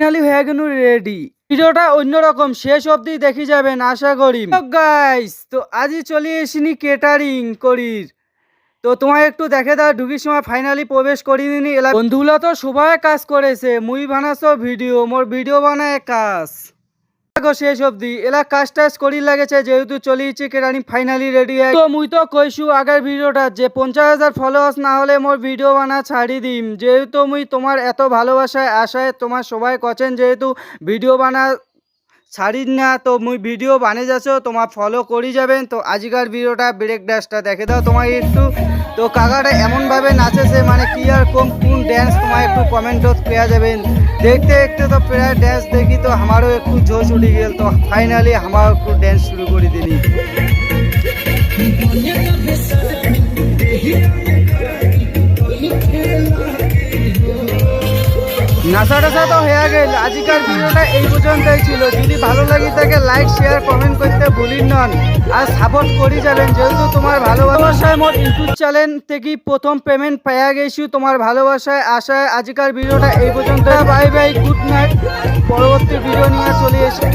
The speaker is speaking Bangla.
ফাইনালি হয়ে গেল রেডি। ভিডিওটা অন্যরকম, শেষ অবধি দেখি যাবেন আশা করি। গাইস তো আজই চলে এসিনি কেটারিং করির। তো তোমায় একটু দেখে দাও, ঢুকির সময় ফাইনালি প্রবেশ করিনি। এলা বন্ধুগুলো তো সবাই কাজ করেছে, মুই বানাছো ভিডিও, মোর ভিডিও বানায় কাজ শেষ অবধি এলা কাজ টাজ করি লাগেছে, যেহেতু চলিয়েছে কেটারিং ফাইনালি রেডি। তো মুই তো কইছু আগের ভিডিওটা যে 50,000 ফলোয়ার্স না হলে মোর ভিডিও বানা ছাড়ি দিম। যেহেতু মুই তোমার এত ভালোবাসায় আশায় তোমার সবাই কছেন যেহেতু ভিডিও বানা ছাড়ি না, তো মুই ভিডিও বানিয়ে যাচ্ছ তোমার ফলো করি যাবেন। তো আজকের ভিডিওটা ব্রেক ডান্সটা দেখে দাও তোমায় একটু। তো কাকাটা এমনভাবে নাচেছে মানে কি আর কোন ড্যান্স তোমায় একটু কমেন্টত পেয়ে যাবেন। দেখতে দেখতে তো প্রায় ড্যান্স দেখি তো আমারও একটু জোশ উঠে গেল। তো ফাইনালি আমার একটু ড্যান্স শুরু করে দিলি। নাচা টাচা তো হয়ে গেল। আজকের ভিডিওটা এই পর্যন্তই ছিল। যদি ভালো লাগে থাকে লাইক শেয়ার কমেন্ট করতে ভুলিন নন, আর সাপোর্ট করি যাবেন। যেহেতু তোমার ভালোবাসায় মোর ইউটিউব চ্যানেল থেকে প্রথম পেমেন্ট পেয়ে গেছি, তোমার ভালোবাসায় আশায় আজকের ভিডিওটা এই পর্যন্ত। Bye bye, good night. পরবর্তী ভিডিও নিয়ে চলে এসে